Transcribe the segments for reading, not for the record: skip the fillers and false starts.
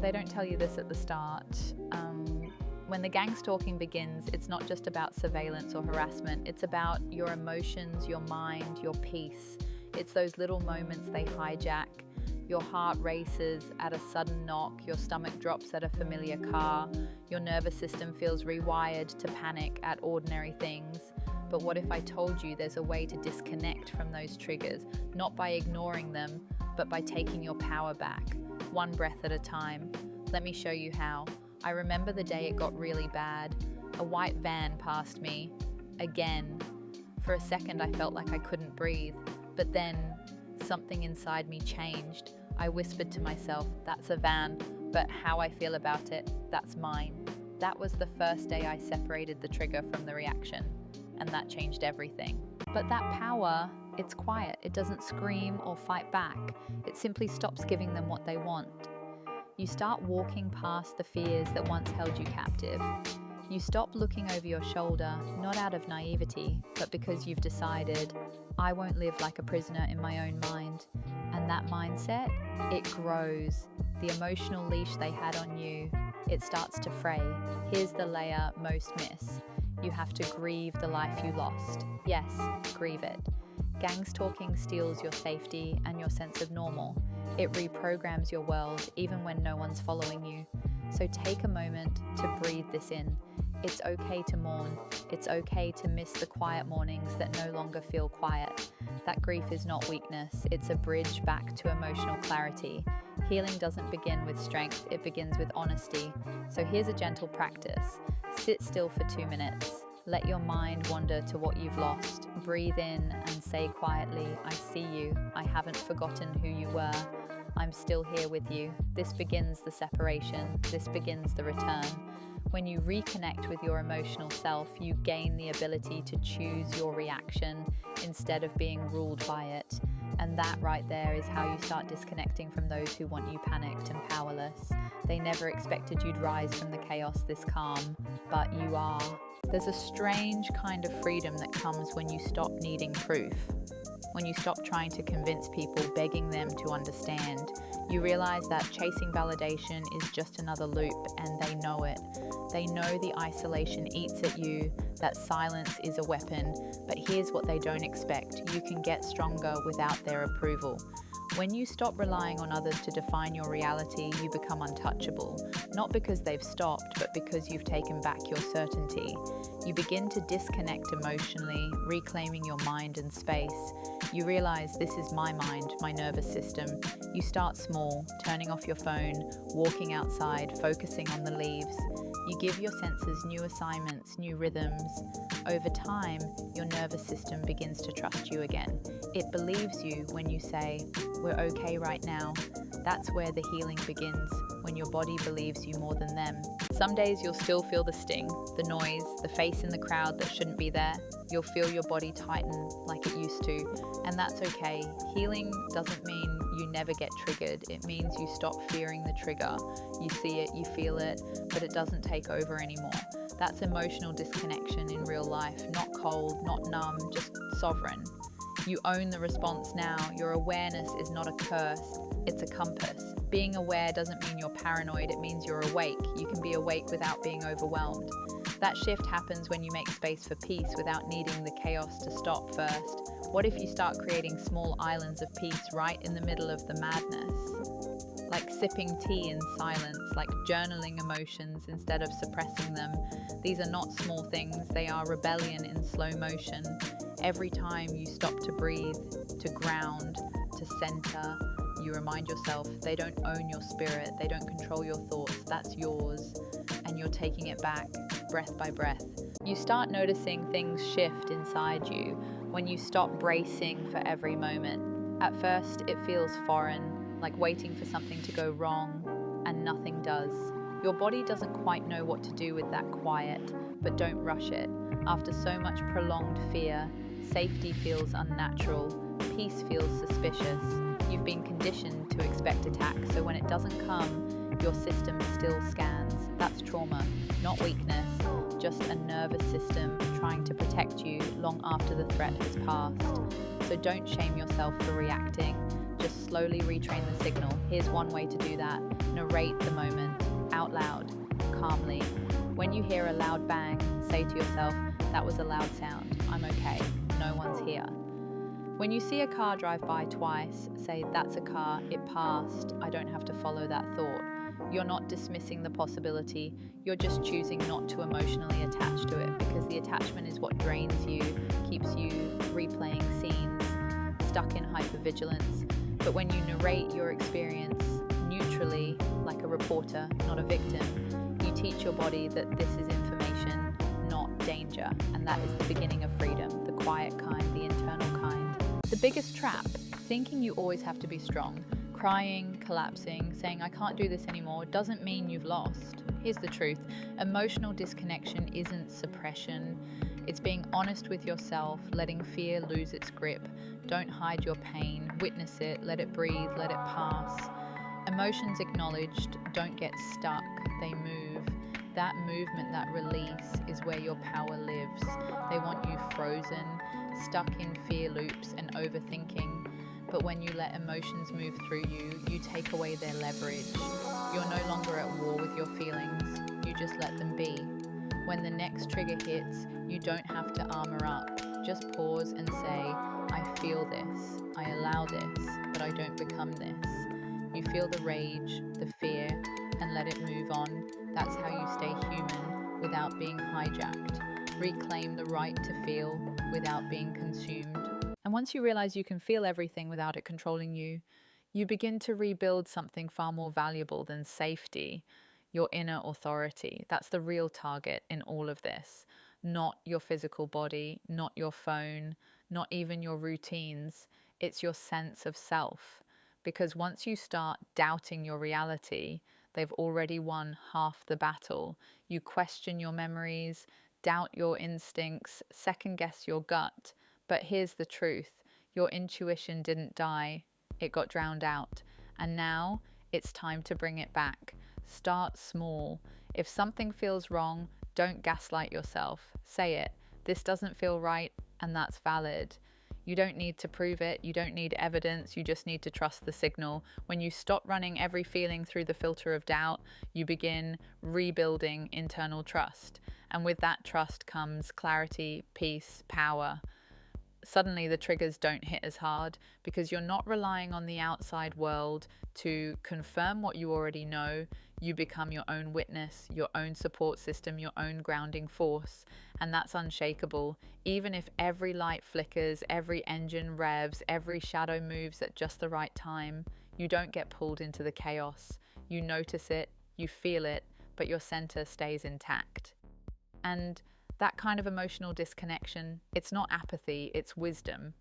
they don't tell you this at the start. When the gang stalking begins, it's not just about surveillance or harassment. It's about your emotions, your mind, your peace. It's those little moments they hijack. Your heart races at a sudden knock, your stomach drops at a familiar car, your nervous system feels rewired to panic at ordinary things. But what if I told you there's a way to disconnect from those triggers, not by ignoring them, but by taking your power back, one breath at a time? Let me show you how. I remember the day it got really bad. A white van passed me, again. For a second I felt like I couldn't breathe, but then something inside me changed. I whispered to myself, that's a van, but how I feel about it, that's mine. That was the first day I separated the trigger from the reaction, and that changed everything. But that power, it's quiet. It doesn't scream or fight back. It simply stops giving them what they want. You start walking past the fears that once held you captive. You stop looking over your shoulder, not out of naivety, but because you've decided, I won't live like a prisoner in my own mind. And that mindset, it grows. The emotional leash they had on you, it starts to fray. Here's the layer most miss. You have to grieve the life you lost. Yes, grieve it. Gang stalking steals your safety and your sense of normal. It reprograms your world even when no one's following you. So take a moment to breathe this in. It's okay to mourn. It's okay to miss the quiet mornings that no longer feel quiet. That grief is not weakness. It's a bridge back to emotional clarity. Healing doesn't begin with strength, it begins with honesty. So here's a gentle practice. Sit still for 2 minutes. Let your mind wander to what you've lost. Breathe in and say quietly, I see you. I haven't forgotten who you were. I'm still here with you. This begins the separation. This begins the return. When you reconnect with your emotional self, you gain the ability to choose your reaction instead of being ruled by it. And that right there is how you start disconnecting from those who want you panicked and powerless. They never expected you'd rise from the chaos this calm, but you are. There's a strange kind of freedom that comes when you stop needing proof. When you stop trying to convince people, begging them to understand. You realize that chasing validation is just another loop, and they know it. They know the isolation eats at you, that silence is a weapon, but here's what they don't expect. You can get stronger without their approval. When you stop relying on others to define your reality, you become untouchable. Not because they've stopped, but because you've taken back your certainty. You begin to disconnect emotionally, reclaiming your mind and space. You realize this is my mind, my nervous system. You start small, turning off your phone, walking outside, focusing on the leaves. You give your senses new assignments, new rhythms. Over time, your nervous system begins to trust you again. It believes you when you say, we're okay right now. That's where the healing begins, when your body believes you more than them. Some days you'll still feel the sting, the noise, the face in the crowd that shouldn't be there. You'll feel your body tighten like it used to, and that's okay. Healing doesn't mean you never get triggered. It means you stop fearing the trigger. You see it, you feel it, but it doesn't take over anymore. That's emotional disconnection in real life, not cold, not numb, just sovereign. You own the response now. Your awareness is not a curse, it's a compass. Being aware doesn't mean you're paranoid, it means you're awake. You can be awake without being overwhelmed. That shift happens when you make space for peace without needing the chaos to stop first. What if you start creating small islands of peace right in the middle of the madness? Like sipping tea in silence, like journaling emotions instead of suppressing them. These are not small things, they are rebellion in slow motion. Every time you stop to breathe, to ground, to center, you remind yourself they don't own your spirit, they don't control your thoughts, that's yours, and you're taking it back, breath by breath. You start noticing things shift inside you when you stop bracing for every moment. At first, it feels foreign, like waiting for something to go wrong, and nothing does. Your body doesn't quite know what to do with that quiet, but don't rush it. After so much prolonged fear, safety feels unnatural, peace feels suspicious. You've been conditioned to expect attack, so when it doesn't come, your system still scans. That's trauma, not weakness, just a nervous system trying to protect you long after the threat has passed. So don't shame yourself for reacting, just slowly retrain the signal. Here's one way to do that. Narrate the moment. out loud, calmly. When you hear a loud bang, say to yourself, that was a loud sound, I'm okay, no one's here. When you see a car drive by twice, say, that's a car, it passed, I don't have to follow that thought. You're not dismissing the possibility, you're just choosing not to emotionally attach to it, because the attachment is what drains you, keeps you replaying scenes, stuck in hypervigilance. But when you narrate your experience neutrally, like a reporter, not a victim, you teach your body that this is information, not danger, and that is the beginning of freedom, the quiet kind, the internal kind. The biggest trap, thinking you always have to be strong. Crying, collapsing, saying I can't do this anymore doesn't mean you've lost. Here's the truth, emotional disconnection isn't suppression. It's being honest with yourself, letting fear lose its grip. Don't hide your pain, witness it, let it breathe, let it pass. Emotions acknowledged don't get stuck, they move. That movement, that release is where your power lives. They want you frozen, stuck in fear loops and overthinking. But when you let emotions move through you, you take away their leverage. You're no longer at war with your feelings, you just let them be. When the next trigger hits, you don't have to armor up. Just pause and say, I feel this, I allow this, but I don't become this. You feel the rage, the fear, and let it move on. That's how you stay human without being hijacked. Reclaim the right to feel without being consumed. And once you realize you can feel everything without it controlling you, you begin to rebuild something far more valuable than safety, your inner authority. That's the real target in all of this. Not your physical body, not your phone, not even your routines. It's your sense of self. Because once you start doubting your reality, they've already won half the battle. You question your memories, doubt your instincts, second guess your gut. But here's the truth, your intuition didn't die, it got drowned out. And now it's time to bring it back. Start small. If something feels wrong, don't gaslight yourself. Say it, this doesn't feel right, and that's valid. You don't need to prove it, you don't need evidence, you just need to trust the signal. When you stop running every feeling through the filter of doubt, you begin rebuilding internal trust. And with that trust comes clarity, peace, power. Suddenly the triggers don't hit as hard because you're not relying on the outside world to confirm what you already know. You become your own witness, your own support system, your own grounding force, and that's unshakable. Even if every light flickers, every engine revs, every shadow moves at just the right time, you don't get pulled into the chaos. You notice it, you feel it, but your center stays intact. And that kind of emotional disconnection, it's not apathy, it's wisdom.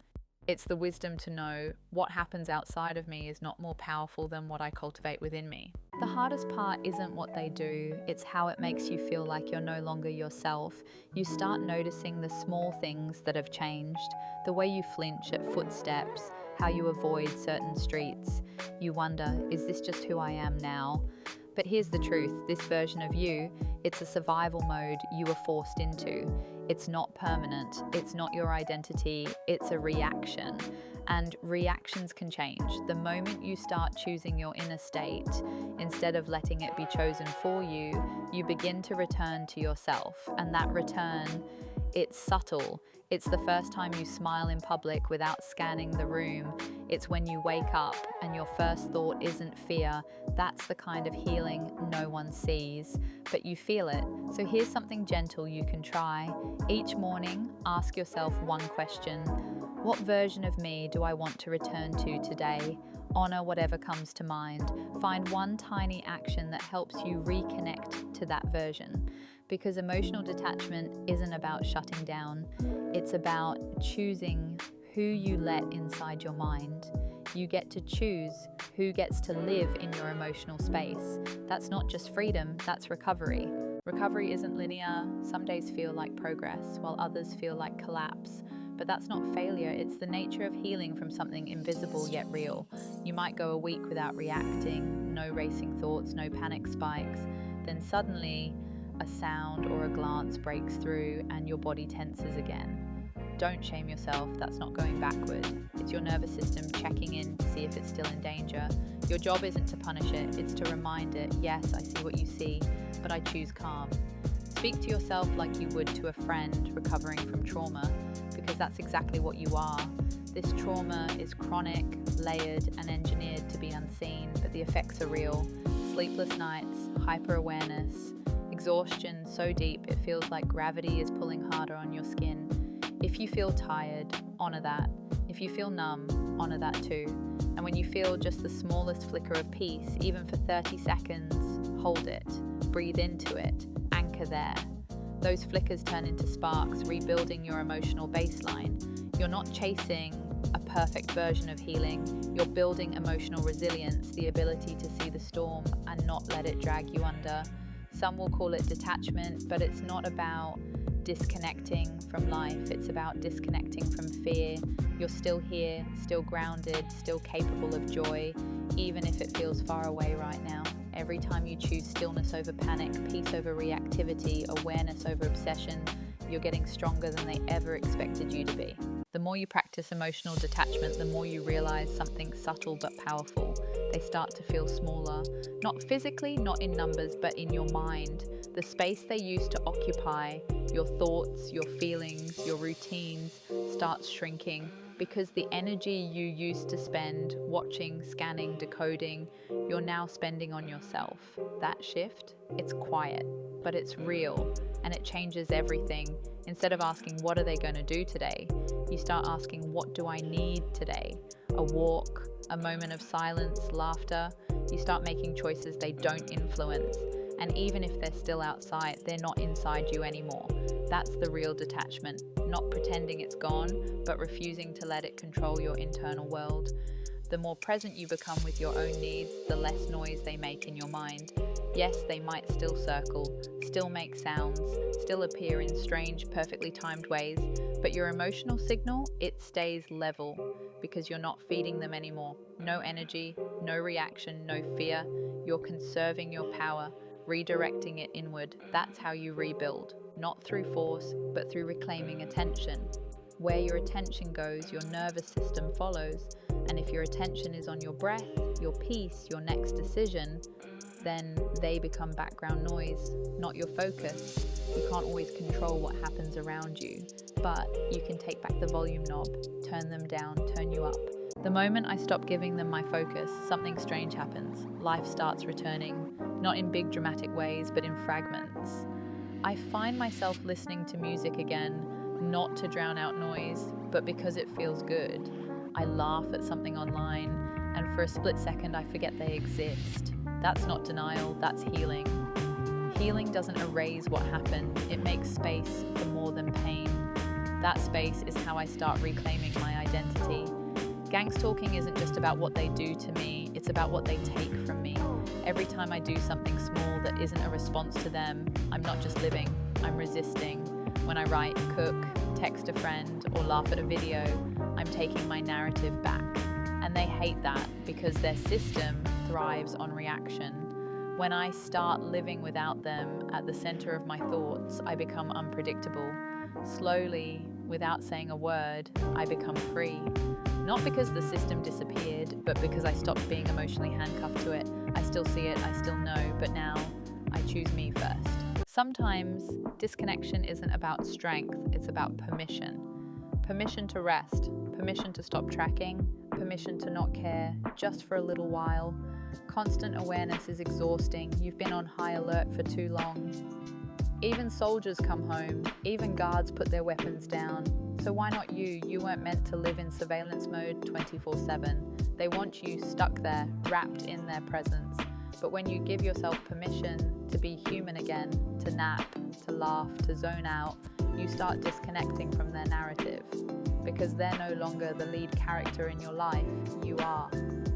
It's the wisdom to know what happens outside of me is not more powerful than what I cultivate within me. The hardest part isn't what they do, it's how it makes you feel like you're no longer yourself. You start noticing the small things that have changed, the way you flinch at footsteps, how you avoid certain streets. You wonder, is this just who I am now? But here's the truth, this version of you, it's a survival mode you were forced into. It's not permanent, it's not your identity, it's a reaction. And reactions can change. The moment you start choosing your inner state, instead of letting it be chosen for you, you begin to return to yourself. And that return, it's subtle. It's the first time you smile in public without scanning the room. It's when you wake up and your first thought isn't fear. That's the kind of healing no one sees, but you feel it. So here's something gentle you can try. Each morning, ask yourself one question. What version of me do I want to return to today? Honor whatever comes to mind. Find one tiny action that helps you reconnect to that version. Because emotional detachment isn't about shutting down. It's about choosing who you let inside your mind. You get to choose who gets to live in your emotional space. That's not just freedom, that's recovery. Recovery isn't linear. Some days feel like progress, while others feel like collapse. But that's not failure, it's the nature of healing from something invisible yet real. You might go a week without reacting, no racing thoughts, no panic spikes. Then suddenly, a sound or a glance breaks through and your body tenses again. Don't shame yourself, that's not going backward. It's your nervous system checking in to see if it's still in danger. Your job isn't to punish it, it's to remind it, yes, I see what you see, but I choose calm. Speak to yourself like you would to a friend recovering from trauma, because that's exactly what you are. This trauma is chronic, layered, and engineered to be unseen, but the effects are real. Sleepless nights, hyper-awareness, exhaustion so deep it feels like gravity is pulling harder on your skin. If you feel tired, honor that. If you feel numb, honor that too. And when you feel just the smallest flicker of peace, even for 30 seconds, hold it, breathe into it, anchor there. Those flickers turn into sparks, rebuilding your emotional baseline. You're not chasing a perfect version of healing. You're building emotional resilience, the ability to see the storm and not let it drag you under. Some will call it detachment, but it's not about disconnecting from life. It's about disconnecting from fear. You're still here, still grounded, still capable of joy, even if it feels far away right now. Every time you choose stillness over panic, peace over reactivity, awareness over obsession, you're getting stronger than they ever expected you to be. The more you practice emotional detachment, the more you realize something subtle but powerful. They start to feel smaller, not physically, not in numbers, but in your mind. The space they used to occupy, your thoughts, your feelings, your routines, starts shrinking because the energy you used to spend watching, scanning, decoding, you're now spending on yourself. That shift, it's quiet, but it's real, and it changes everything. Instead of asking, what are they going to do today? You start asking, what do I need today? A walk, a moment of silence, laughter. You start making choices they don't influence. And even if they're still outside, they're not inside you anymore. That's the real detachment. Not pretending it's gone, but refusing to let it control your internal world. The more present you become with your own needs, the less noise they make in your mind. Yes, they might still circle, still make sounds, still appear in strange, perfectly timed ways, but your emotional signal, it stays level because you're not feeding them anymore. No energy, no reaction, no fear. You're conserving your power, redirecting it inward. That's how you rebuild, not through force, but through reclaiming attention. Where your attention goes, your nervous system follows. And if your attention is on your breath, your peace, your next decision, then they become background noise, not your focus. You can't always control what happens around you, but you can take back the volume knob, turn them down, turn you up. The moment I stop giving them my focus, something strange happens. Life starts returning, not in big dramatic ways, but in fragments. I find myself listening to music again, not to drown out noise, but because it feels good. I laugh at something online, and for a split second I forget they exist. That's not denial, that's healing. Healing doesn't erase what happened, it makes space for more than pain. That space is how I start reclaiming my identity. Gangstalking isn't just about what they do to me, it's about what they take from me. Every time I do something small that isn't a response to them, I'm not just living, I'm resisting. When I write, cook, text a friend, or laugh at a video, I'm taking my narrative back. And they hate that because their system thrives on reaction. When I start living without them at the center of my thoughts, I become unpredictable. Slowly, without saying a word, I become free. Not because the system disappeared, but because I stopped being emotionally handcuffed to it. I still see it, I still know, but now I choose me first. Sometimes disconnection isn't about strength, it's about permission. Permission to rest, permission to stop tracking, permission to not care, just for a little while. Constant awareness is exhausting. You've been on high alert for too long. Even soldiers come home, even guards put their weapons down. So why not you? You weren't meant to live in surveillance mode 24/7. They want you stuck there, wrapped in their presence. But when you give yourself permission to be human again, to nap, to laugh, to zone out, you start disconnecting from their narrative. Because they're no longer the lead character in your life, you are.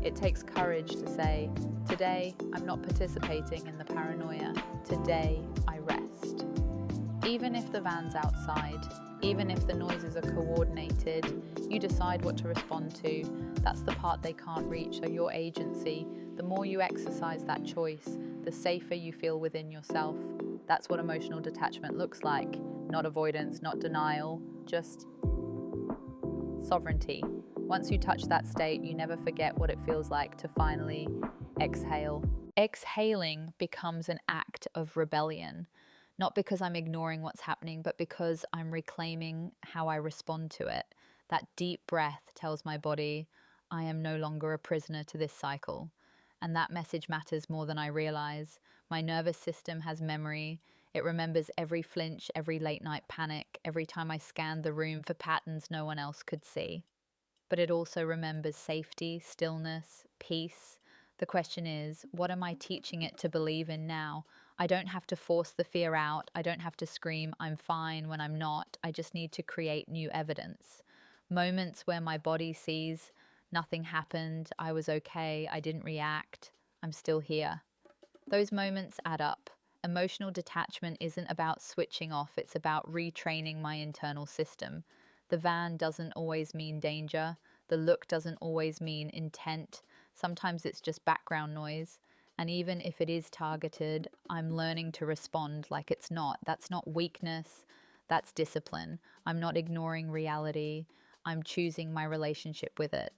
It takes courage to say, today I'm not participating in the paranoia, today I rest. Even if the van's outside, even if the noises are coordinated, you decide what to respond to. That's the part they can't reach, so your agency. The more you exercise that choice, the safer you feel within yourself. That's what emotional detachment looks like. Not avoidance, not denial, just sovereignty. Once you touch that state, you never forget what it feels like to finally exhale. Exhaling becomes an act of rebellion, not because I'm ignoring what's happening, but because I'm reclaiming how I respond to it. That deep breath tells my body, I am no longer a prisoner to this cycle. And that message matters more than I realize. My nervous system has memory. It remembers every flinch, every late night panic, every time I scanned the room for patterns no one else could see. But it also remembers safety, stillness, peace. The question is, what am I teaching it to believe in now? I don't have to force the fear out. I don't have to scream, I'm fine when I'm not. I just need to create new evidence. Moments where my body sees, nothing happened, I was okay, I didn't react, I'm still here. Those moments add up. Emotional detachment isn't about switching off, it's about retraining my internal system. The van doesn't always mean danger. The look doesn't always mean intent. Sometimes it's just background noise. And even if it is targeted, I'm learning to respond like it's not. That's not weakness, that's discipline. I'm not ignoring reality. I'm choosing my relationship with it.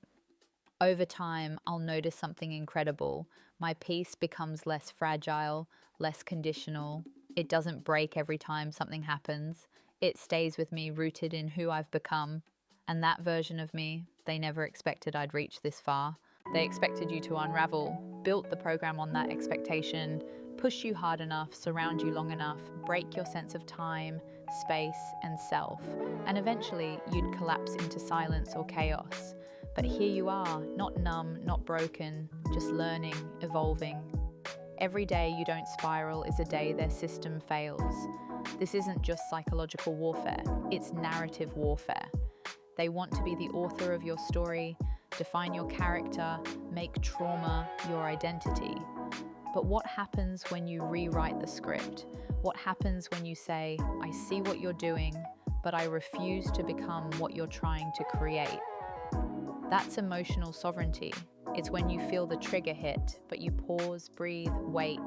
Over time, I'll notice something incredible. My peace becomes less fragile, less conditional. It doesn't break every time something happens. It stays with me, rooted in who I've become. And that version of me, they never expected I'd reach this far. They expected you to unravel, built the program on that expectation, push you hard enough, surround you long enough, break your sense of time, space, and self. And eventually, you'd collapse into silence or chaos. But here you are, not numb, not broken, just learning, evolving. Every day you don't spiral is a day their system fails. This isn't just psychological warfare, it's narrative warfare. They want to be the author of your story, define your character, make trauma your identity. But what happens when you rewrite the script? What happens when you say, I see what you're doing, but I refuse to become what you're trying to create? That's emotional sovereignty. It's when you feel the trigger hit, but you pause, breathe, wait.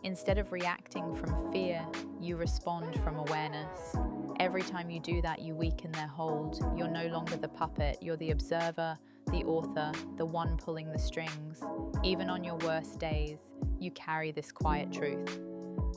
Instead of reacting from fear, you respond from awareness. Every time you do that, you weaken their hold. You're no longer the puppet, you're the observer, the author, the one pulling the strings. Even on your worst days, you carry this quiet truth.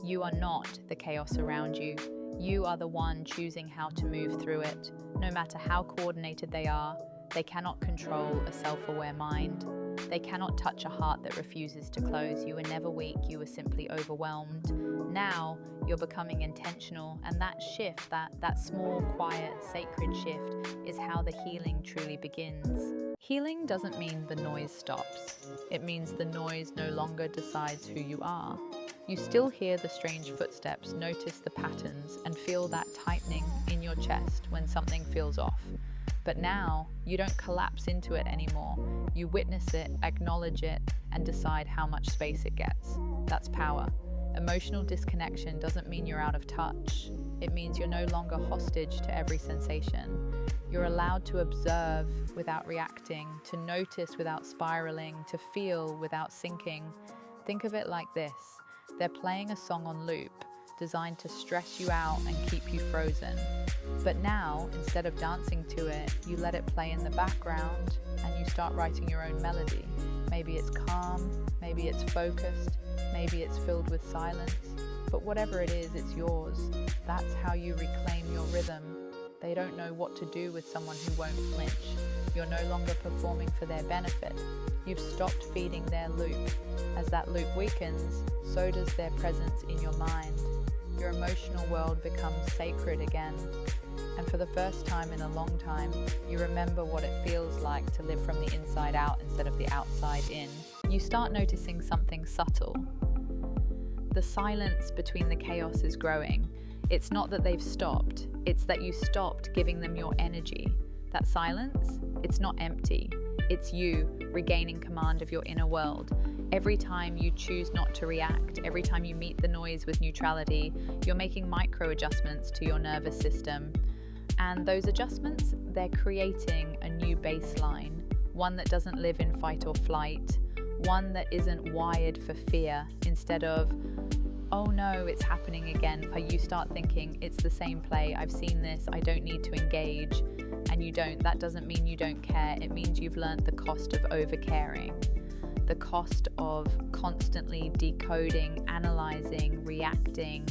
You are not the chaos around you. You are the one choosing how to move through it. No matter how coordinated they are, they cannot control a self-aware mind. They cannot touch a heart that refuses to close. You were never weak, you were simply overwhelmed. Now, you're becoming intentional, and that shift, that small, quiet, sacred shift, is how the healing truly begins. Healing doesn't mean the noise stops. It means the noise no longer decides who you are. You still hear the strange footsteps, notice the patterns, and feel that tightening in your chest when something feels off. But now, you don't collapse into it anymore. You witness it, acknowledge it, and decide how much space it gets. That's power. Emotional disconnection doesn't mean you're out of touch. It means you're no longer hostage to every sensation. You're allowed to observe without reacting, to notice without spiraling, to feel without sinking. Think of it like this. They're playing a song on loop, designed to stress you out and keep you frozen. But now, instead of dancing to it, you let it play in the background and you start writing your own melody. Maybe it's calm, maybe it's focused, maybe it's filled with silence, but whatever it is, it's yours. That's how you reclaim your rhythm. They don't know what to do with someone who won't flinch. You're no longer performing for their benefit. You've stopped feeding their loop. As that loop weakens, so does their presence in your mind. Your emotional world becomes sacred again. And for the first time in a long time, you remember what it feels like to live from the inside out instead of the outside in. You start noticing something subtle. The silence between the chaos is growing. It's not that they've stopped, it's that you stopped giving them your energy. That silence, it's not empty. It's you regaining command of your inner world. Every time you choose not to react, every time you meet the noise with neutrality, you're making micro adjustments to your nervous system. And those adjustments, they're creating a new baseline, one that doesn't live in fight or flight, one that isn't wired for fear. Instead of oh no, it's happening again. You start thinking, it's the same play, I've seen this, I don't need to engage. And you don't. That doesn't mean you don't care. It means you've learned the cost of over-caring, the cost of constantly decoding, analyzing, reacting.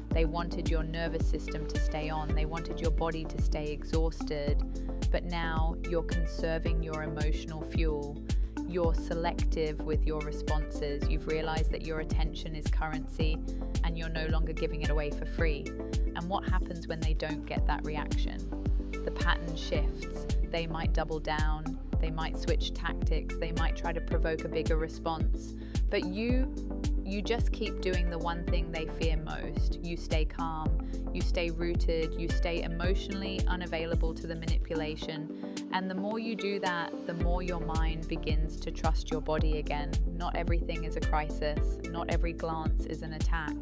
They wanted your nervous system to stay on. They wanted your body to stay exhausted. But now you're conserving your emotional fuel. You're selective with your responses. You've realized that your attention is currency and you're no longer giving it away for free. And what happens when they don't get that reaction? The pattern shifts. They might double down. They might switch tactics. They might try to provoke a bigger response. But you just keep doing the one thing they fear most. You stay calm. You stay rooted. You stay emotionally unavailable to the manipulation. And the more you do that, the more your mind begins to trust your body again. Not everything is a crisis. Not every glance is an attack.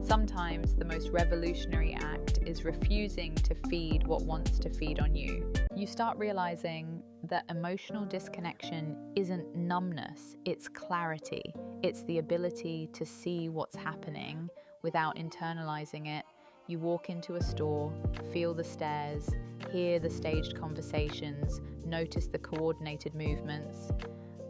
Sometimes the most revolutionary act is refusing to feed what wants to feed on you. You start realizing that emotional disconnection isn't numbness, it's clarity. It's the ability to see what's happening without internalizing it. You walk into a store, feel the stares, hear the staged conversations, notice the coordinated movements,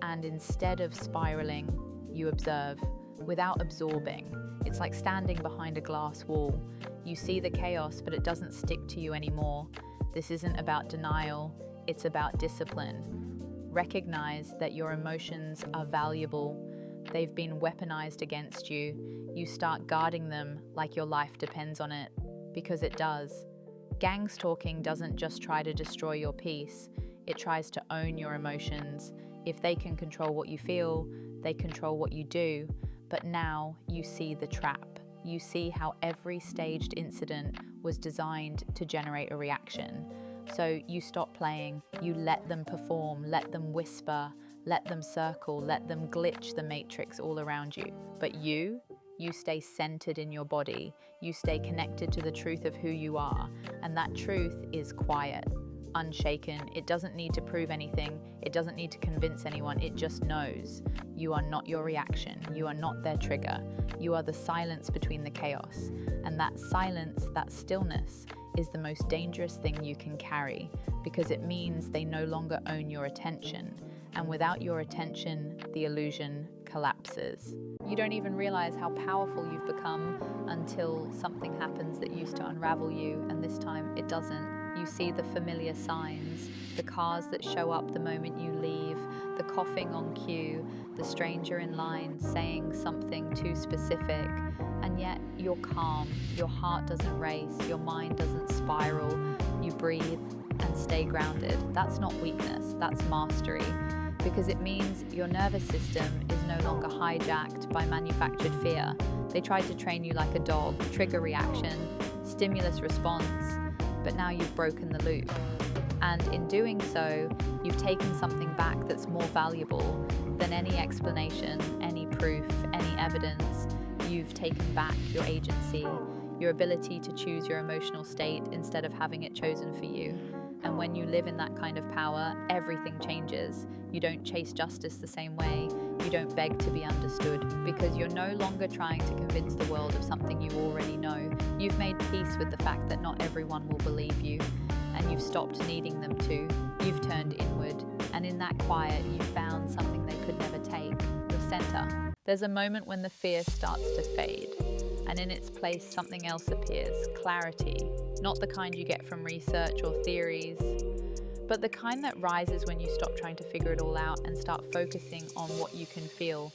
and instead of spiraling, you observe without absorbing. It's like standing behind a glass wall. You see the chaos, but it doesn't stick to you anymore. This isn't about denial, it's about discipline. Recognize that your emotions are valuable. They've been weaponized against you. You start guarding them like your life depends on it, because it does. Gangstalking doesn't just try to destroy your peace, it tries to own your emotions. If they can control what you feel, they control what you do. But now you see the trap. You see how every staged incident was designed to generate a reaction. So you stop playing, you let them perform, let them whisper, let them circle, let them glitch the matrix all around you. But you stay centered in your body. You stay connected to the truth of who you are. And that truth is quiet, unshaken. It doesn't need to prove anything. It doesn't need to convince anyone. It just knows. You are not your reaction. You are not their trigger. You are the silence between the chaos. And that silence, that stillness, is the most dangerous thing you can carry, because it means they no longer own your attention. And without your attention, the illusion collapses. You don't even realize how powerful you've become until something happens that used to unravel you, and this time it doesn't. You see the familiar signs, the cars that show up the moment you leave, the coughing on cue, the stranger in line saying something too specific, and yet you're calm, your heart doesn't race, your mind doesn't spiral, you breathe and stay grounded. That's not weakness, that's mastery, because it means your nervous system is no longer hijacked by manufactured fear. They tried to train you like a dog, trigger reaction, stimulus response, but now you've broken the loop. And in doing so, you've taken something back that's more valuable than any explanation, any proof, any evidence. You've taken back your agency, your ability to choose your emotional state instead of having it chosen for you. And when you live in that kind of power, everything changes. You don't chase justice the same way. You don't beg to be understood, because you're no longer trying to convince the world of something you already know. You've made peace with the fact that not everyone will believe you, and you've stopped needing them to. You've turned inward, and in that quiet, you found something they could never take, your center. There's a moment when the fear starts to fade, and in its place something else appears, clarity. Not the kind you get from research or theories, but the kind that rises when you stop trying to figure it all out and start focusing on what you can feel.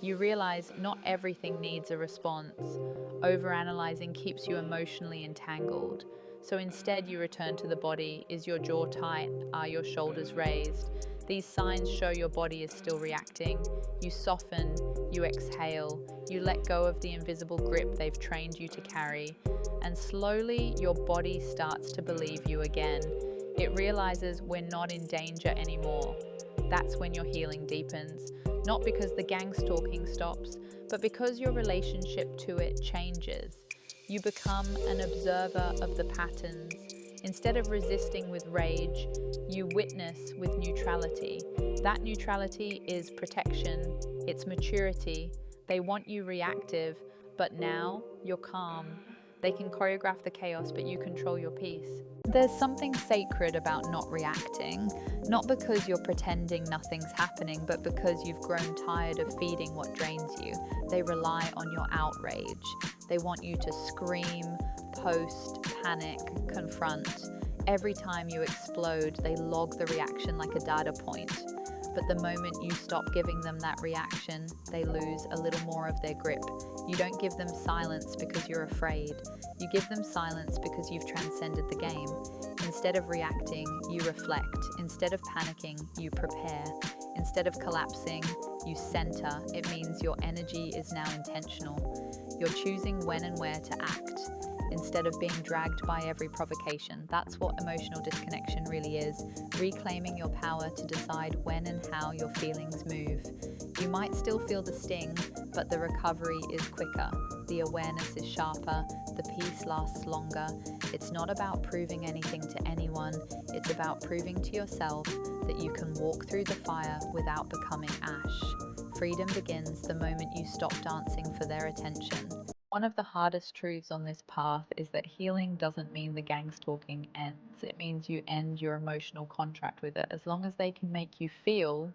You realize not everything needs a response. Overanalyzing keeps you emotionally entangled. So instead you return to the body. Is your jaw tight? Are your shoulders raised? These signs show your body is still reacting. You soften, you exhale, you let go of the invisible grip they've trained you to carry, and slowly your body starts to believe you again. It realizes we're not in danger anymore. That's when your healing deepens, not because the gang stalking stops, but because your relationship to it changes. You become an observer of the patterns. Instead of resisting with rage, you witness with neutrality. That neutrality is protection, it's maturity. They want you reactive, But now you're calm. They can choreograph the chaos, but you control your peace. There's something sacred about not reacting, not because you're pretending nothing's happening, but because you've grown tired of feeding what drains you. They rely on your outrage. They want you to scream, post, panic, confront. Every time you explode, they log the reaction like a data point. But the moment you stop giving them that reaction, they lose a little more of their grip. You don't give them silence because you're afraid. You give them silence because you've transcended the game. Instead of reacting, you reflect. Instead of panicking, you prepare. Instead of collapsing, you center. It means your energy is now intentional. You're choosing when and where to act, instead of being dragged by every provocation. That's what emotional disconnection really is, reclaiming your power to decide when and how your feelings move. You might still feel the sting, but the recovery is quicker. The awareness is sharper, the peace lasts longer. It's not about proving anything to anyone, it's about proving to yourself that you can walk through the fire without becoming ash. Freedom begins the moment you stop dancing for their attention. One of the hardest truths on this path is that healing doesn't mean the gang stalking ends. It means you end your emotional contract with it. As long as they can make you feel,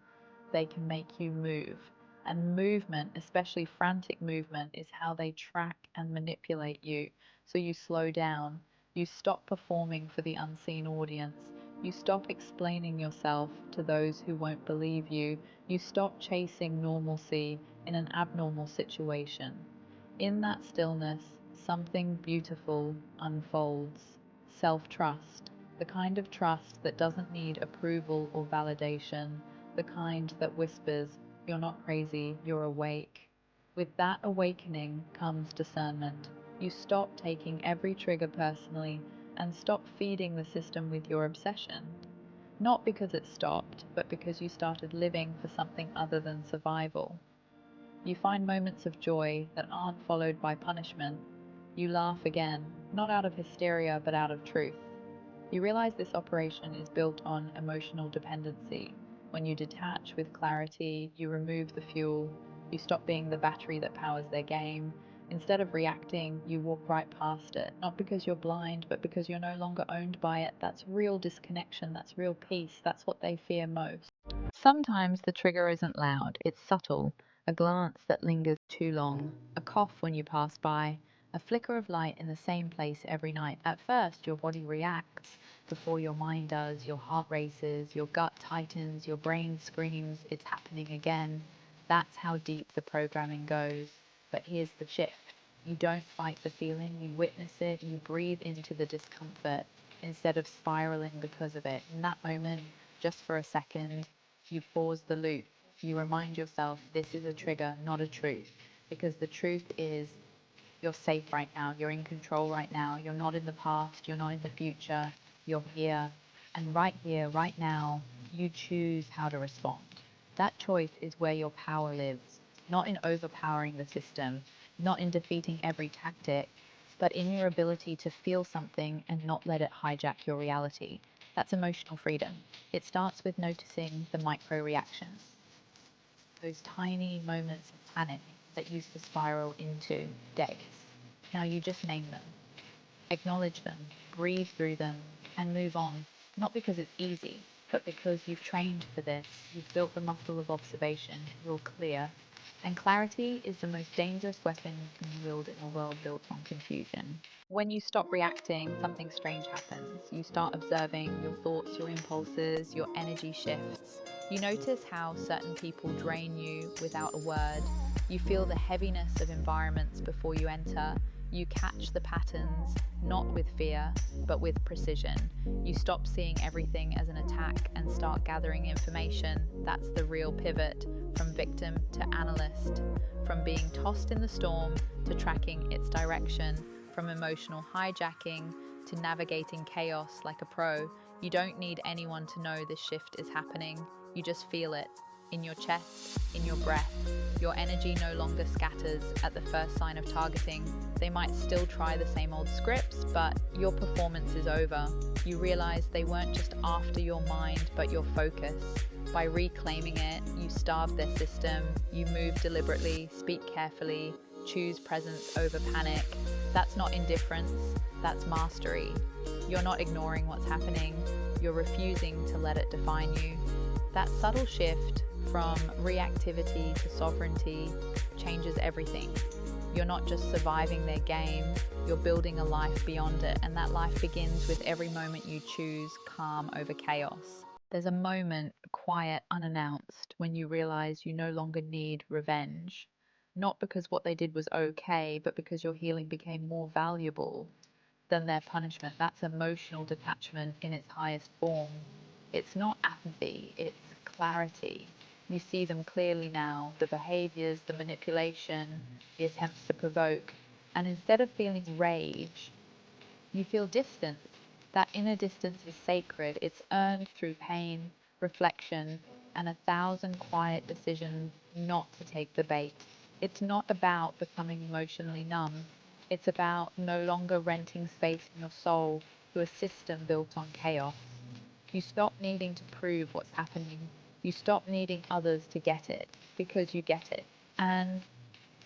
they can make you move. And movement, especially frantic movement, is how they track and manipulate you. So you slow down. You stop performing for the unseen audience. You stop explaining yourself to those who won't believe you. You stop chasing normalcy in an abnormal situation. In that stillness, something beautiful unfolds. Self-trust, the kind of trust that doesn't need approval or validation, the kind that whispers, "You're not crazy, you're awake." With that awakening comes discernment. You stop taking every trigger personally and stop feeding the system with your obsession. Not because it stopped, but because you started living for something other than survival. You find moments of joy that aren't followed by punishment. You laugh again, not out of hysteria, but out of truth. You realize this operation is built on emotional dependency. When you detach with clarity, you remove the fuel. You stop being the battery that powers their game. Instead of reacting, you walk right past it, not because you're blind, but because you're no longer owned by it. That's real disconnection, that's real peace, that's what they fear most. Sometimes the trigger isn't loud, it's subtle. A glance that lingers too long, a cough when you pass by, a flicker of light in the same place every night. At first, your body reacts before your mind does. Your heart races, your gut tightens, your brain screams, it's happening again. That's how deep the programming goes. But here's the shift. You don't fight the feeling, you witness it, you breathe into the discomfort instead of spiraling because of it. In that moment, just for a second, you pause the loop. You remind yourself this is a trigger, not a truth. Because the truth is you're safe right now, you're in control right now, you're not in the past, you're not in the future, you're here. And right here, right now, you choose how to respond. That choice is where your power lives, not in overpowering the system, not in defeating every tactic, but in your ability to feel something and not let it hijack your reality. That's emotional freedom. It starts with noticing the micro reactions, those tiny moments of panic that used to spiral into days. Now you just name them, acknowledge them, breathe through them, and move on. Not because it's easy, but because you've trained for this. You've built the muscle of observation. You're clear. And clarity is the most dangerous weapon you can wield in a world built on confusion. When you stop reacting, something strange happens. You start observing your thoughts, your impulses, your energy shifts. You notice how certain people drain you without a word. You feel the heaviness of environments before you enter. You catch the patterns, not with fear, but with precision. You stop seeing everything as an attack and start gathering information. That's the real pivot, from victim to analyst, from being tossed in the storm to tracking its direction, from emotional hijacking to navigating chaos like a pro. You don't need anyone to know this shift is happening. You just feel it. In your chest, in your breath. Your energy no longer scatters at the first sign of targeting. They might still try the same old scripts, but your performance is over. You realize they weren't just after your mind, but your focus. By reclaiming it, you starve their system, you move deliberately, speak carefully, choose presence over panic. That's not indifference, that's mastery. You're not ignoring what's happening, you're refusing to let it define you. That subtle shift from reactivity to sovereignty changes everything. You're not just surviving their game, you're building a life beyond it, and that life begins with every moment you choose calm over chaos. There's a moment, quiet, unannounced, when you realize you no longer need revenge. Not because what they did was okay, but because your healing became more valuable than their punishment. That's emotional detachment in its highest form. It's not apathy, it's clarity. You see them clearly now, the behaviors, the manipulation, the attempts to provoke. And instead of feeling rage, you feel distance. That inner distance is sacred. It's earned through pain, reflection, and 1,000 quiet decisions not to take the bait. It's not about becoming emotionally numb. It's about no longer renting space in your soul to a system built on chaos. You stop needing to prove what's happening. You stop needing others to get it because you get it. And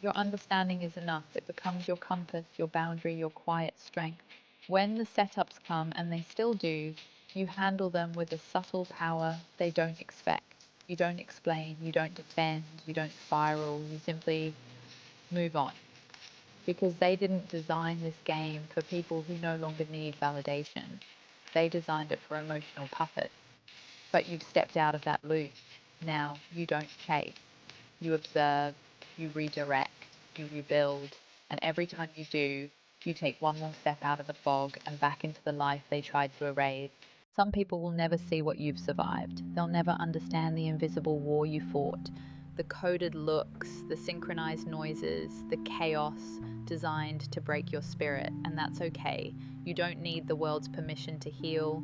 your understanding is enough. It becomes your compass, your boundary, your quiet strength. When the setups come, and they still do, you handle them with a subtle power they don't expect. You don't explain, you don't defend, you don't spiral, you simply move on. Because they didn't design this game for people who no longer need validation. They designed it for emotional puppets. But you've stepped out of that loop. Now you don't chase. You observe, you redirect, you rebuild, and every time you do, you take one more step out of the fog and back into the life they tried to erase. Some people will never see what you've survived. They'll never understand the invisible war you fought, the coded looks, the synchronized noises, the chaos designed to break your spirit, and that's okay. You don't need the world's permission to heal.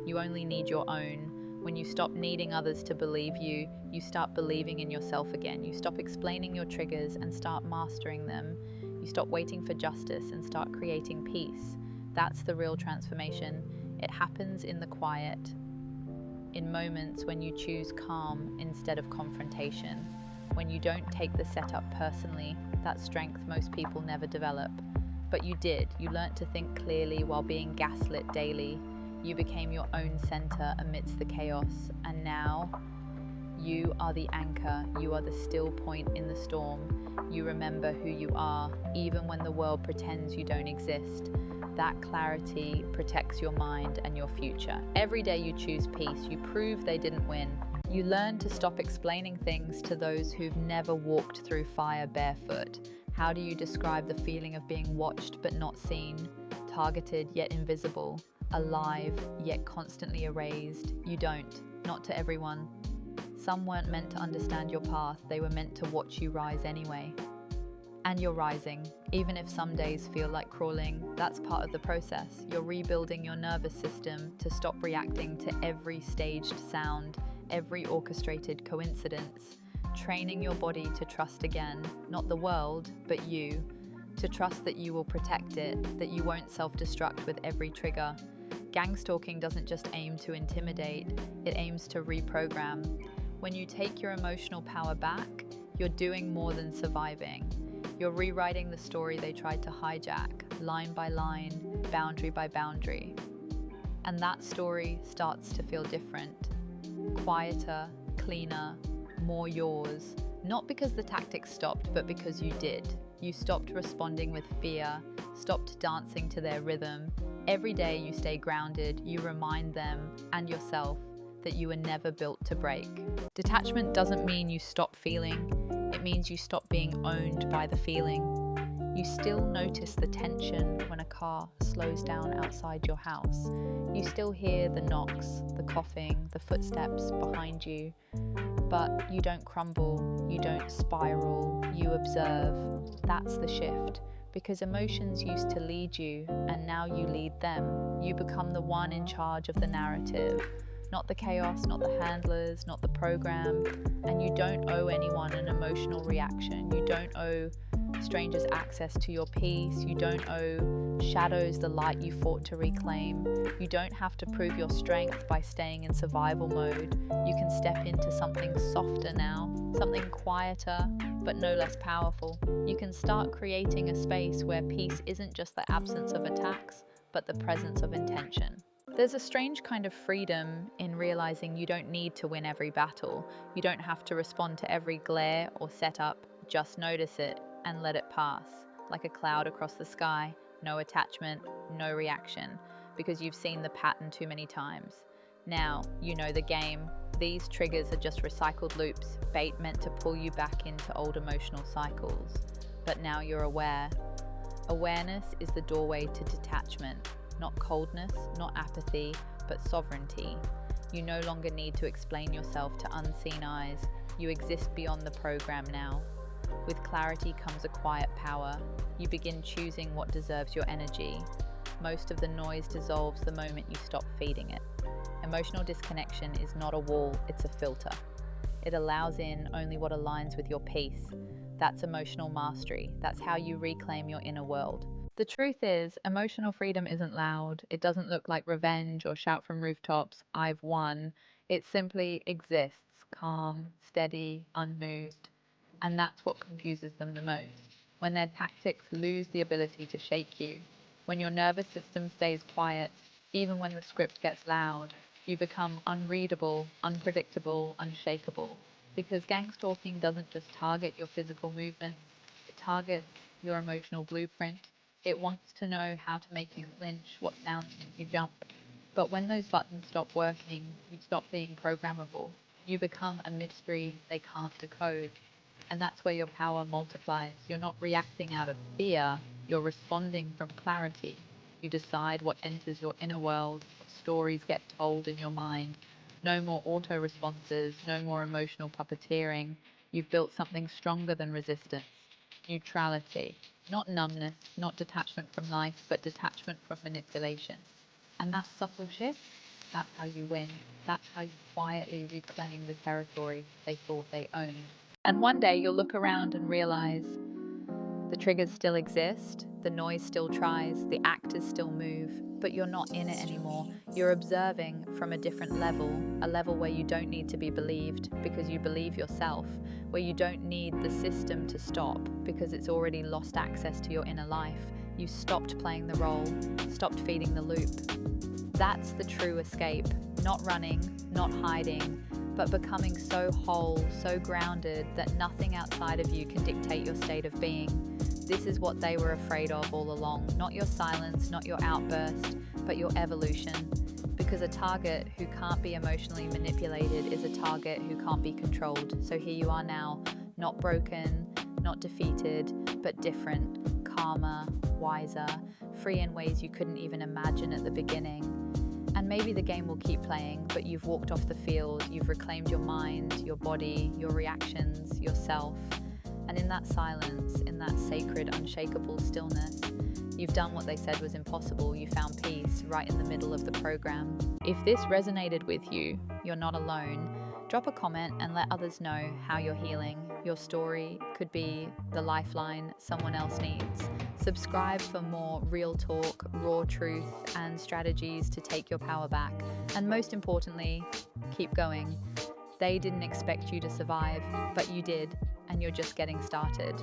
You only need your own. When you stop needing others to believe you, you start believing in yourself again. You stop explaining your triggers and start mastering them. You stop waiting for justice and start creating peace. That's the real transformation. It happens in the quiet, in moments when you choose calm instead of confrontation. When you don't take the setup personally, that strength most people never develop. But you did. You learnt to think clearly while being gaslit daily. You became your own center amidst the chaos, and now you are the anchor. You are the still point in the storm. You remember who you are, even when the world pretends you don't exist. That clarity protects your mind and your future. Every day you choose peace, you prove they didn't win. You learn to stop explaining things to those who've never walked through fire barefoot. How do you describe the feeling of being watched but not seen, targeted yet invisible? Alive, yet constantly erased? You don't. Not to everyone. Some weren't meant to understand your path, they were meant to watch you rise anyway. And you're rising. Even if some days feel like crawling, that's part of the process. You're rebuilding your nervous system to stop reacting to every staged sound, every orchestrated coincidence. Training your body to trust again, not the world, but you. To trust that you will protect it, that you won't self-destruct with every trigger. Gangstalking doesn't just aim to intimidate, it aims to reprogram. When you take your emotional power back, you're doing more than surviving. You're rewriting the story they tried to hijack, line by line, boundary by boundary. And that story starts to feel different. Quieter, cleaner, more yours. Not because the tactics stopped, but because you did. You stopped responding with fear, stopped dancing to their rhythm. Every day you stay grounded, you remind them and yourself that you were never built to break. Detachment doesn't mean you stop feeling, it means you stop being owned by the feeling. You still notice the tension when a car slows down outside your house. You still hear the knocks, the coughing, the footsteps behind you. But you don't crumble, you don't spiral, you observe. That's the shift. Because emotions used to lead you, and now you lead them. You become the one in charge of the narrative. Not the chaos, not the handlers, not the program. And you don't owe anyone an emotional reaction. You don't owe strangers access to your peace. You don't owe shadows the light you fought to reclaim. You don't have to prove your strength by staying in survival mode. You can step into something softer now, something quieter, but no less powerful. You can start creating a space where peace isn't just the absence of attacks, but the presence of intention. There's a strange kind of freedom in realizing you don't need to win every battle. You don't have to respond to every glare or setup. Just notice it and let it pass, like a cloud across the sky. No attachment, no reaction, because you've seen the pattern too many times. Now you know the game. These triggers are just recycled loops, bait meant to pull you back into old emotional cycles. But now you're aware. Awareness is the doorway to detachment. Not coldness, not apathy, but sovereignty. You no longer need to explain yourself to unseen eyes. You exist beyond the program now. With clarity comes a quiet power. You begin choosing what deserves your energy. Most of the noise dissolves the moment you stop feeding it. Emotional disconnection is not a wall, it's a filter. It allows in only what aligns with your peace. That's emotional mastery. That's how you reclaim your inner world. The truth is, emotional freedom isn't loud. It doesn't look like revenge or shout from rooftops, "I've won." It simply exists, calm, steady, unmoved. And that's what confuses them the most. When their tactics lose the ability to shake you, when your nervous system stays quiet, even when the script gets loud, you become unreadable, unpredictable, unshakable. Because gang stalking doesn't just target your physical movements, it targets your emotional blueprint. It wants to know how to make you flinch, what sounds make you jump. But when those buttons stop working, you stop being programmable. You become a mystery they can't decode. And that's where your power multiplies. You're not reacting out of fear, you're responding from clarity. You decide what enters your inner world, what stories get told in your mind. No more auto responses, no more emotional puppeteering. You've built something stronger than resistance. Neutrality. Not numbness, not detachment from life, but detachment from manipulation. And that subtle shift, that's how you win. That's how you quietly reclaim the territory they thought they owned. And one day you'll look around and realize the triggers still exist, the noise still tries, the actors still move, but you're not in it anymore. You're observing from a different level, a level where you don't need to be believed because you believe yourself, where you don't need the system to stop because it's already lost access to your inner life. You stopped playing the role, stopped feeding the loop. That's the true escape. Not running, not hiding, but becoming so whole, so grounded that nothing outside of you can dictate your state of being. This is what they were afraid of all along. Not your silence, not your outburst, but your evolution. Because a target who can't be emotionally manipulated is a target who can't be controlled. So here you are now, not broken, not defeated, but different, calmer, wiser, free in ways you couldn't even imagine at the beginning. And maybe the game will keep playing, but you've walked off the field, you've reclaimed your mind, your body, your reactions, yourself. And in that silence, in that sacred, unshakable stillness, you've done what they said was impossible. You found peace right in the middle of the program. If this resonated with you, you're not alone. Drop a comment and let others know how you're healing. Your story could be the lifeline someone else needs. Subscribe for more real talk, raw truth, and strategies to take your power back. And most importantly, keep going. They didn't expect you to survive, but you did, and you're just getting started.